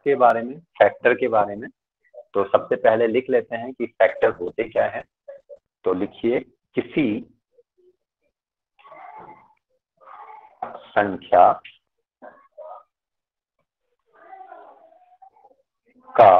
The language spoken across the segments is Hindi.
के बारे में, फैक्टर के बारे में। तो सबसे पहले लिख लेते हैं कि फैक्टर होते क्या है। तो लिखिए, किसी संख्या का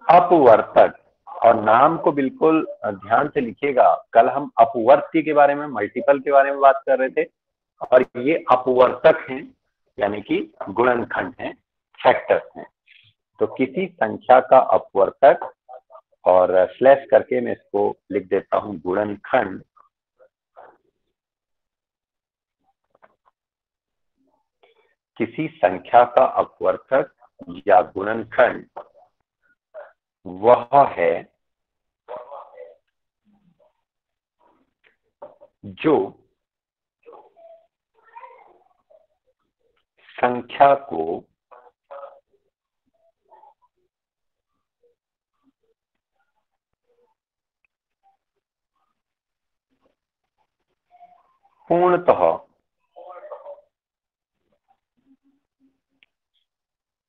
अपवर्तक, और नाम को बिल्कुल ध्यान से लिखिएगा। कल हम अपवर्ती के बारे में, मल्टीपल के बारे में बात कर रहे थे, और ये अपवर्तक हैं, यानी कि गुणनखंड हैं, फैक्टर्स हैं। तो किसी संख्या का अपवर्तक, और स्लैश करके मैं इसको लिख देता हूं गुणनखंड, किसी संख्या का अपवर्तक या गुणनखंड वह है जो संख्या को पूर्णतः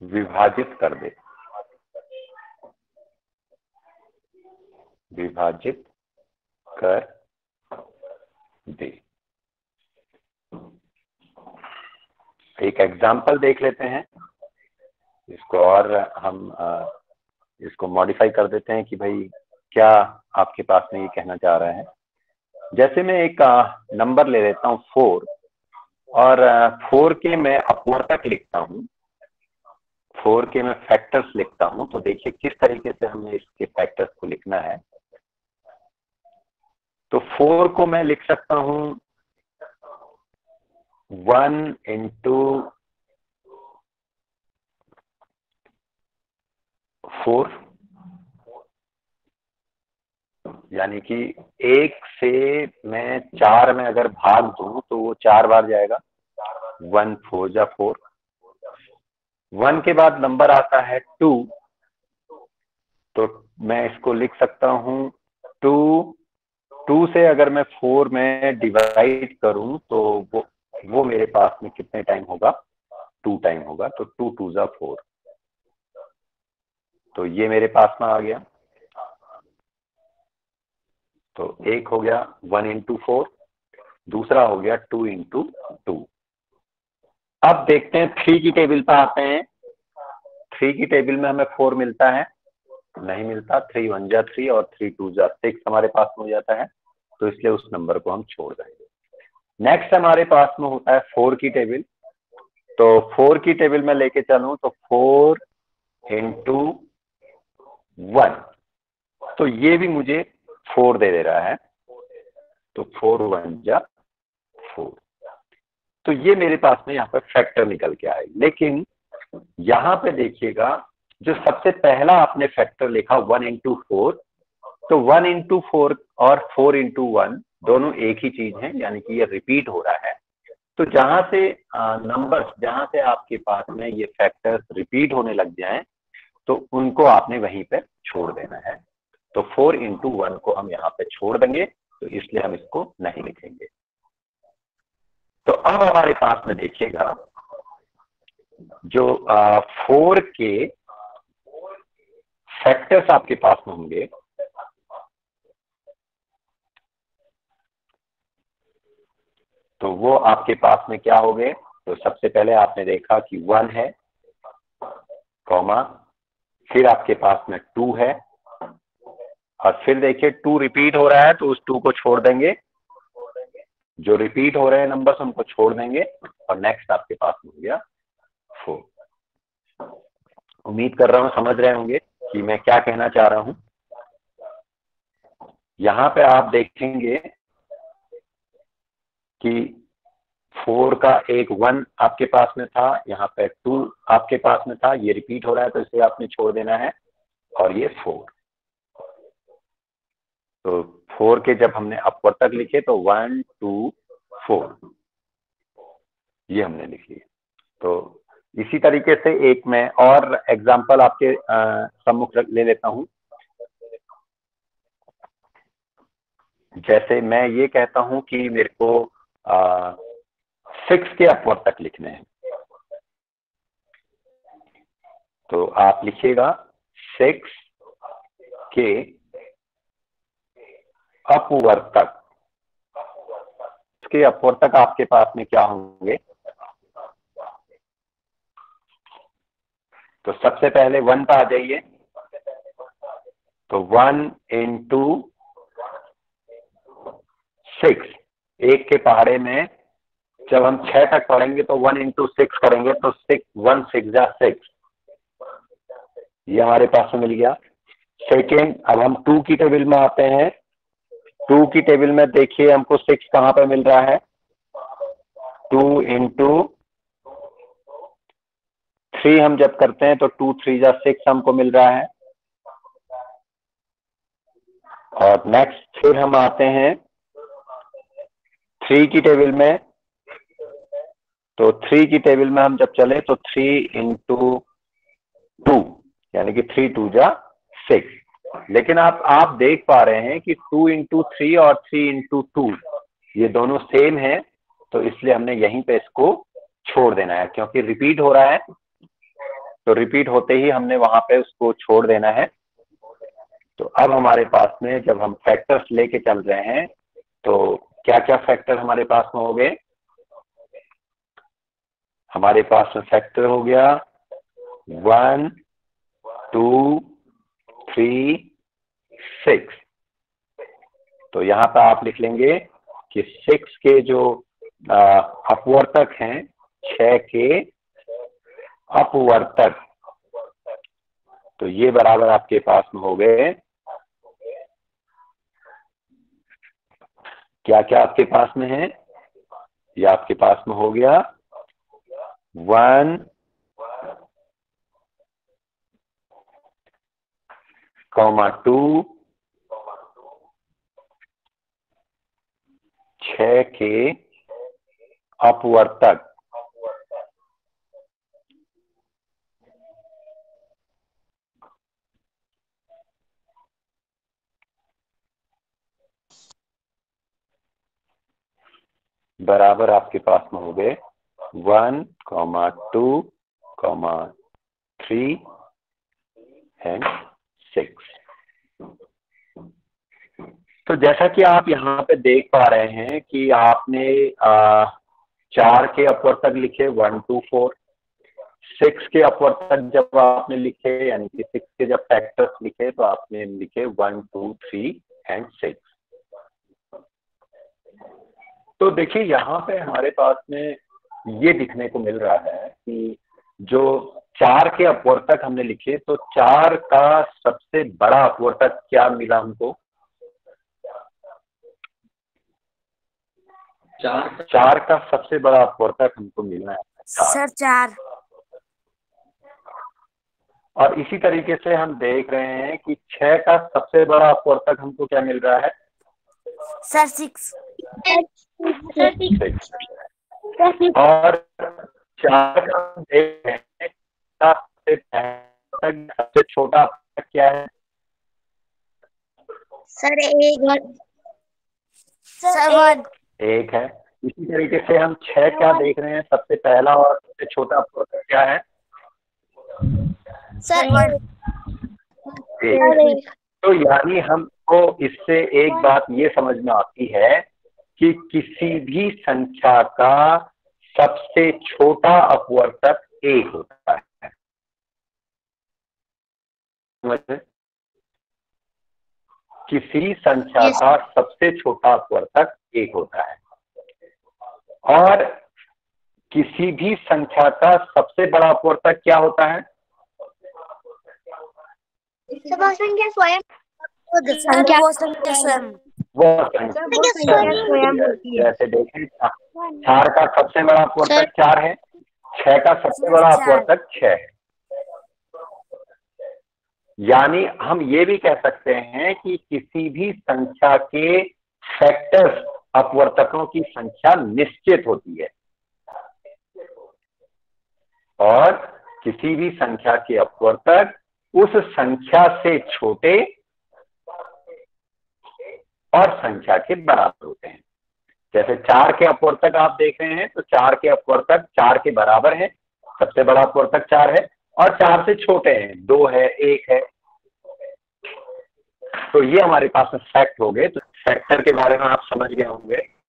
विभाजित कर दे, विभाजित कर दे। एक एग्जाम्पल देख लेते हैं इसको, और हम इसको मॉडिफाई कर देते हैं कि भाई क्या आपके पास में ये कहना चाह रहा है। जैसे मैं एक नंबर ले लेता हूं 4, और 4 के मैं अपवर्तक लिखता हूं, 4 के मैं फैक्टर्स लिखता हूं। तो देखिए किस तरीके से हमें इसके फैक्टर्स को लिखना है। तो 4 को मैं लिख सकता हूं 1 इंटू 4, यानी कि 1 से मैं 4 में अगर भाग दूं तो वो 4 बार जाएगा, 1 4 जा 4। 1 के बाद नंबर आता है 2, तो मैं इसको लिख सकता हूं 2 से अगर मैं 4 में डिवाइड करूं तो वो मेरे पास में कितने टाइम होगा, 2 टाइम होगा। तो 2 2 जा 4, तो ये मेरे पास में आ गया। तो एक हो गया 1 इंटू 4, दूसरा हो गया 2 इंटू 2। अब देखते हैं 3 की टेबल पर आते हैं। 3 की टेबल में हमें 4 मिलता है, नहीं मिलता। 3 1 जा 3 और 3 2 जा 6 हमारे पास में हो जाता है, तो इसलिए उस नंबर को हम छोड़ देंगे। नेक्स्ट हमारे पास में होता है 4 की टेबल। तो 4 की टेबल में लेके चलूं तो 4 इंटू 1, तो ये भी मुझे 4 दे रहा है। तो 4 1 जा 4, तो ये मेरे पास में यहाँ पे फैक्टर निकल के आए। लेकिन यहाँ पे देखिएगा, जो सबसे पहला आपने फैक्टर लिखा 1 इंटू 4, तो 1 इंटू 4 और 4 इंटू 1 दोनों एक ही चीज है, यानी कि ये रिपीट हो रहा है। तो जहां से नंबर्स, जहां से आपके पास में ये फैक्टर्स रिपीट होने लग जाएं, तो उनको आपने वहीं पे छोड़ देना है। तो 4 इंटू 1 को हम यहाँ पे छोड़ देंगे, तो इसलिए हम इसको नहीं लिखेंगे। तो अब हमारे पास में देखिएगा, जो 4 के फैक्टर्स आपके पास में होंगे, तो वो आपके पास में क्या हो गए। तो सबसे पहले आपने देखा कि 1 है, कॉमा, फिर आपके पास में 2 है, और फिर देखिए 2 रिपीट हो रहा है, तो उस 2 को छोड़ देंगे। जो रिपीट हो रहे हैं नंबर्स उनको छोड़ देंगे, और नेक्स्ट आपके पास में हो गया 4। उम्मीद कर रहा हूं समझ रहे होंगे कि मैं क्या कहना चाह रहा हूं। यहां पे आप देखेंगे कि 4 का एक 1 आपके पास में था, यहाँ पे 2 आपके पास में था, ये रिपीट हो रहा है, तो इसे आपने छोड़ देना है, और ये 4। तो 4 के जब हमने अपवर्तक लिखे तो 1 2 4 ये हमने लिख लिया। तो इसी तरीके से एक मैं और एग्जांपल आपके सम्मुख ले लेता हूं। जैसे मैं ये कहता हूं कि मेरे को 6 के अपवर्तक लिखने हैं। तो आप लिखिएगा 6 के अपवर्तक। इसके अपवर्तक आपके पास में क्या होंगे? तो सबसे पहले 1 पे आ जाइए। तो 1 इंटू 6, एक के पहाड़े में जब हम 6 तक पढ़ेंगे तो 1 इंटू 6 करेंगे तो 1 6 जा 6, ये हमारे पास में मिल गया। सेकेंड, अब हम 2 की टेबल में आते हैं। 2 की टेबल में देखिए हमको 6 कहां पे मिल रहा है? 2 इंटू 3 हम जब करते हैं तो 2 3 जा 6 हमको मिल रहा है। और नेक्स्ट फिर हम आते हैं 3 की टेबल में। तो 3 की टेबल में हम जब चले तो 3 इंटू 2 यानी कि 3 2 जा 6। लेकिन आप देख पा रहे हैं कि 2 इंटू 3 और 3 इंटू 2 ये दोनों सेम है, तो इसलिए हमने यहीं पे इसको छोड़ देना है, क्योंकि रिपीट हो रहा है। तो रिपीट होते ही हमने वहां पे उसको छोड़ देना है। तो अब हमारे पास में जब हम फैक्टर्स लेके चल रहे हैं तो क्या क्या फैक्टर हमारे पास में हो गए? हमारे पास में फैक्टर हो गया 1 2 3 6। तो यहां पर आप लिख लेंगे कि 6 के जो अपवर्तक हैं, 6 के अपवर्तक, तो ये बराबर आपके पास में हो गए। क्या क्या आपके पास में है? ये आपके पास में हो गया 1 2 6 के अपवर्तक, बराबर आपके पास में हो गए 1 2 3 एंड 6। तो जैसा कि आप यहाँ पे देख पा रहे हैं कि आपने 4 के अपवर्तक लिखे 1 2 4, 6 के अपवर्तक जब आपने लिखे यानी कि 6 के जब फैक्टर्स लिखे तो आपने लिखे 1 2 3 एंड 6। तो देखिए यहाँ पे हमारे पास में ये दिखने को मिल रहा है कि जो 4 के अपवर्तक हमने लिखे तो 4 का सबसे बड़ा अपवर्तक क्या मिला हमको? 4 का सबसे बड़ा अपवर्तक हमको मिला है सर 4। और इसी तरीके से हम देख रहे हैं कि 6 का सबसे बड़ा अपवर्तक हमको क्या मिल रहा है? सर 6। और 4 का हम देख रहे हैं सबसे छोटा अपवर्तक क्या है? सर 1 एक है। इसी तरीके से हम 6 क्या देख रहे हैं? सबसे पहला और सबसे छोटा अपवर्तक क्या है? सर 1। तो यानी हमको इससे एक बात ये समझ में आती है कि किसी भी संख्या का सबसे छोटा अपवर्तक 1 होता है। किसी संख्या का सबसे छोटा अपवर्तक 1 होता है और किसी भी संख्या का सबसे बड़ा अपवर्तक क्या होता है? संख्या स्वयं। वो संख्या स्वयं। जैसे देखें 4 का सबसे बड़ा अपवर्तक 4 है, 6 का सबसे बड़ा अपवर्तक 6 है। यानी हम ये भी कह सकते हैं कि किसी भी संख्या के फैक्टर्स अपवर्तकों की संख्या निश्चित होती है और किसी भी संख्या के अपवर्तक उस संख्या से छोटे और संख्या के बराबर होते हैं। जैसे 4 के अपवर्तक आप देख रहे हैं तो 4 के अपवर्तक 4 के बराबर है, सबसे बड़ा अपवर्तक 4 है, और 4 से छोटे हैं, 2 है, 1 है। तो ये हमारे पास में फैक्ट हो गए। तो फैक्टर के बारे में आप समझ गए होंगे।